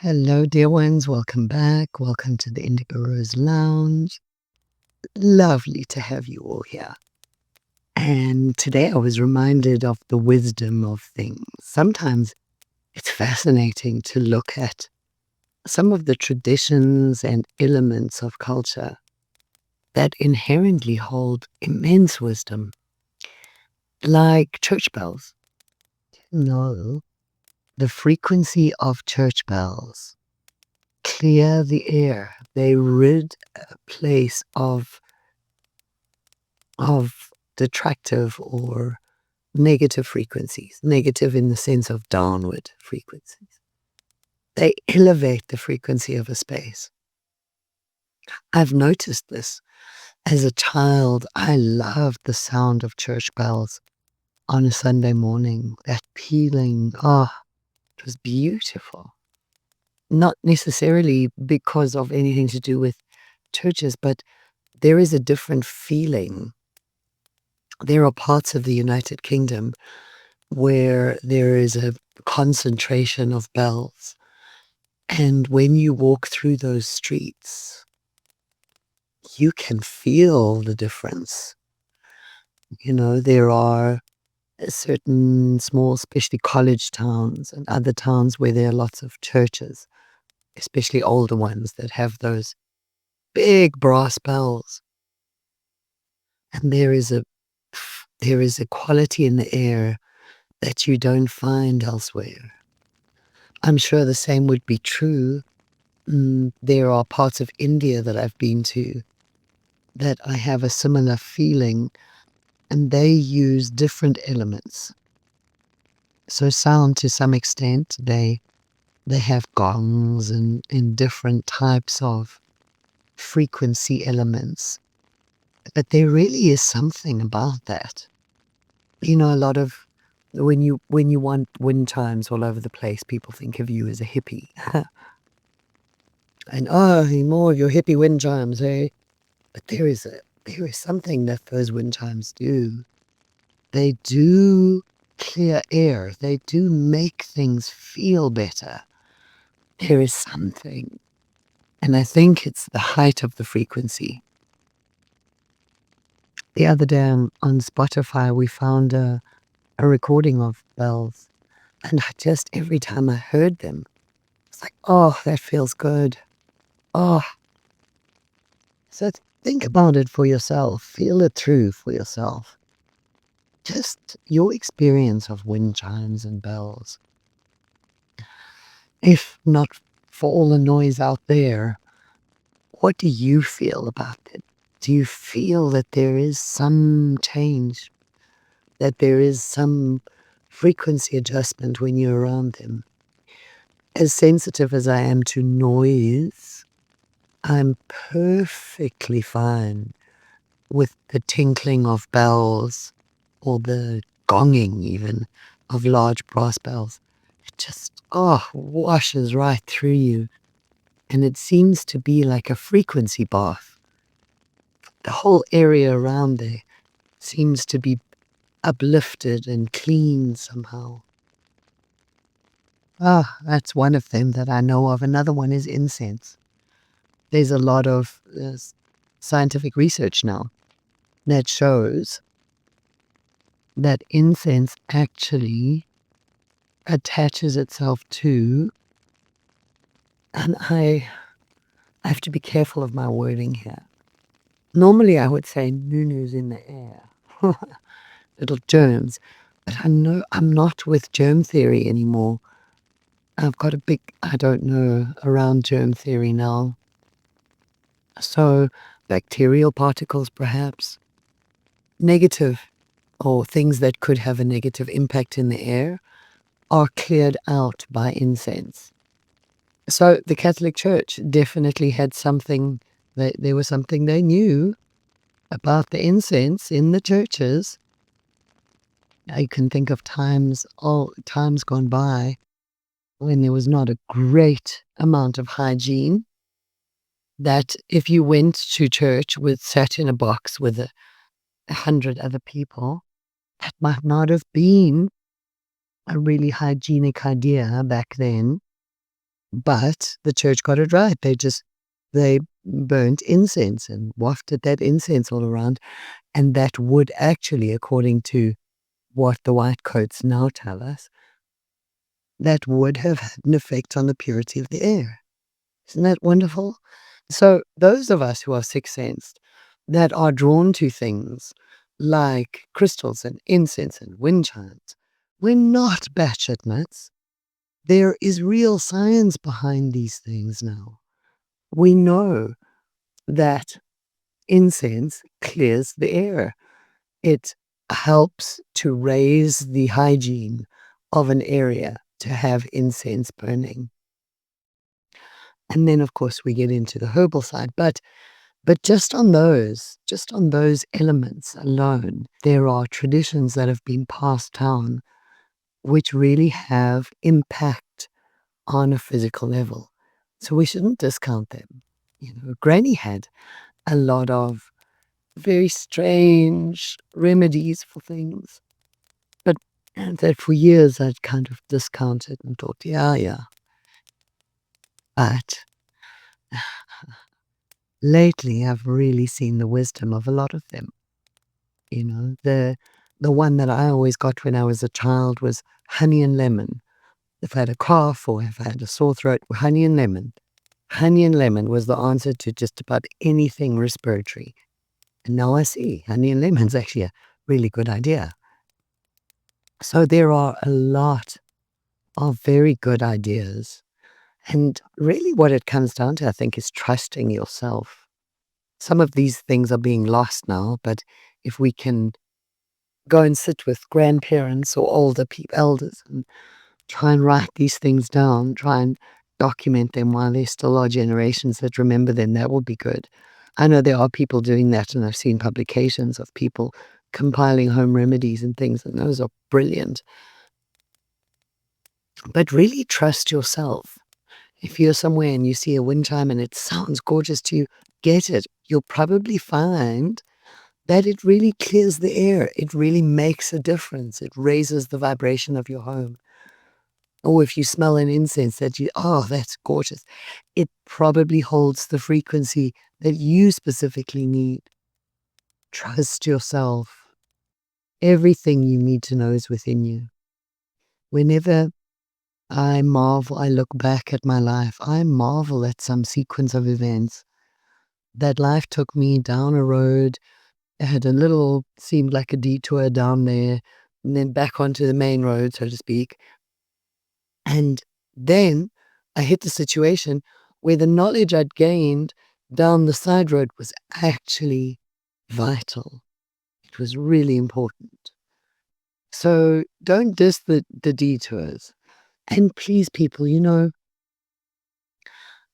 Hello, dear ones. Welcome back. Welcome to the Indigo Rose Lounge. Lovely to have you all here. And today I was reminded of the wisdom of things. Sometimes it's fascinating to look at some of the traditions and elements of culture that inherently hold immense wisdom, like church bells. No, the frequency of church bells clear the air. They rid a place of detractive or negative frequencies, negative in the sense of downward frequencies. They elevate the frequency of a space. I've noticed this. As a child, I loved the sound of church bells on a Sunday morning. That pealing, it was beautiful. Not necessarily because of anything to do with churches, but there is a different feeling. There are parts of the United Kingdom where there is a concentration of bells. And when you walk through those streets, you can feel the difference. There are certain small, especially college towns and other towns where there are lots of churches, especially older ones that have those big brass bells. And there is a quality in the air that you don't find elsewhere. I'm sure the same would be true. There are parts of India that I've been to that I have a similar feeling, and they use different elements. So sound, to some extent, they have gongs and different types of frequency elements. But there really is something about that. A lot of when you want wind chimes all over the place, people think of you as a hippie. And more of your hippie wind chimes, eh? But there is something that those wind chimes do. They do clear air. They do make things feel better. There is something. And I think it's the height of the frequency. The other day on Spotify, we found a recording of bells. And every time I heard them, it's like, oh, that feels good. Oh. So think about it for yourself. Feel it through for yourself. Just your experience of wind chimes and bells. If not for all the noise out there, what do you feel about it? Do you feel that there is some change? That there is some frequency adjustment when you're around them? As sensitive as I am to noise, I'm perfectly fine with the tinkling of bells or the gonging even of large brass bells. It just, washes right through you. And it seems to be like a frequency bath. The whole area around there seems to be uplifted and clean somehow. That's one of them that I know of. Another one is incense. There's a lot of scientific research now that shows that incense actually attaches itself to, and I have to be careful of my wording here. Normally I would say nunus in the air, little germs, but I know I'm not with germ theory anymore. I've got a big, I don't know, around germ theory now. So bacterial particles perhaps, negative, or things that could have a negative impact in the air, are cleared out by incense. So the Catholic Church definitely had something, there was something they knew about the incense in the churches. I can think of times gone by when there was not a great amount of hygiene, that if you went to church sat in a box with 100 other people, that might not have been a really hygienic idea back then. But the church got it right. They burnt incense and wafted that incense all around. And that would actually, according to what the white coats now tell us, that would have had an effect on the purity of the air. Isn't that wonderful? So those of us who are sixth-sensed, that are drawn to things like crystals and incense and wind chimes, we're not batshit nuts. There is real science behind these things now. We know that incense clears the air. It helps to raise the hygiene of an area to have incense burning. And then, of course, we get into the herbal side. But just on those elements alone, there are traditions that have been passed down which really have impact on a physical level. So we shouldn't discount them. Granny had a lot of very strange remedies for things, but that for years I'd kind of discounted and thought, yeah. But lately I've really seen the wisdom of a lot of them. The one that I always got when I was a child was honey and lemon. If I had a cough or if I had a sore throat, honey and lemon. Honey and lemon was the answer to just about anything respiratory. And now I see honey and lemon is actually a really good idea. So there are a lot of very good ideas. And really what it comes down to, I think, is trusting yourself. Some of these things are being lost now, but if we can go and sit with grandparents or older people, elders, and try and write these things down, try and document them while there still are generations that remember them, that would be good. I know there are people doing that, and I've seen publications of people compiling home remedies and things, and those are brilliant. But really trust yourself. If you're somewhere and you see a wind chime and it sounds gorgeous to you, get it. You'll probably find that it really clears the air. It really makes a difference. It raises the vibration of your home. Or if you smell an incense that's gorgeous. It probably holds the frequency that you specifically need. Trust yourself. Everything you need to know is within you. Whenever I look back at my life, I marvel at some sequence of events. That life took me down a road. It had seemed like a detour down there, and then back onto the main road, so to speak. And then I hit the situation where the knowledge I'd gained down the side road was actually vital. It was really important. So don't diss the detours. And please, people,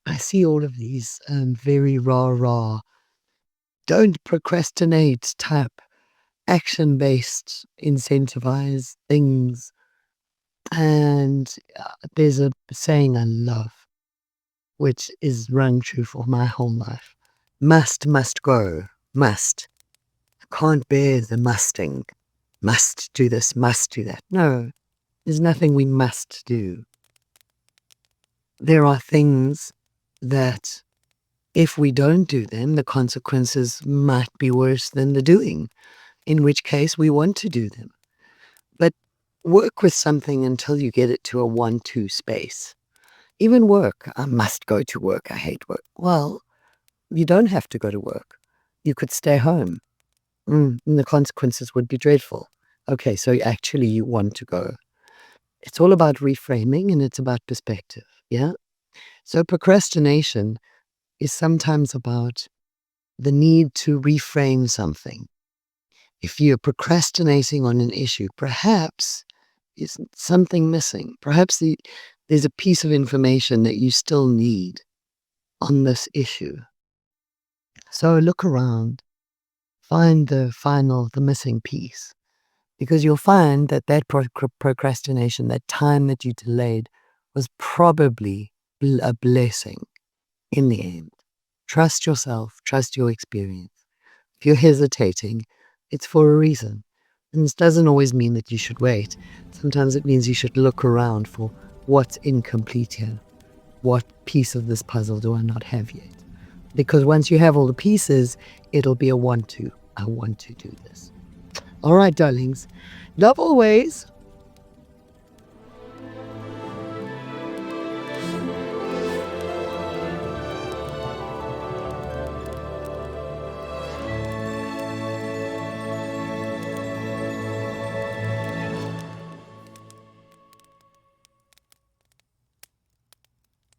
I see all of these very rah-rah, don't procrastinate type, action-based, incentivize things. And there's a saying I love, which is rung true for my whole life. Must go. Must. I can't bear the musting. Must do this, must do that. No, there's nothing we must do. There are things that if we don't do them, the consequences might be worse than the doing, in which case we want to do them. But work with something until you get it to a 1-2 space. Even work. I must go to work. I hate work. Well, you don't have to go to work. You could stay home. And the consequences would be dreadful. Okay, so actually you want to go. It's all about reframing and it's about perspective. Yeah? So procrastination is sometimes about the need to reframe something. If you're procrastinating on an issue, perhaps is something missing. Perhaps there's a piece of information that you still need on this issue. So look around, find the missing piece, because you'll find that procrastination, that time that you delayed, was probably a blessing in the end. Trust yourself, trust your experience. If you're hesitating, it's for a reason. And this doesn't always mean that you should wait. Sometimes it means you should look around for what's incomplete here. what piece of this puzzle do I not have yet? Because once you have all the pieces, it'll be a want to. I want to do this. All right, darlings. Love always.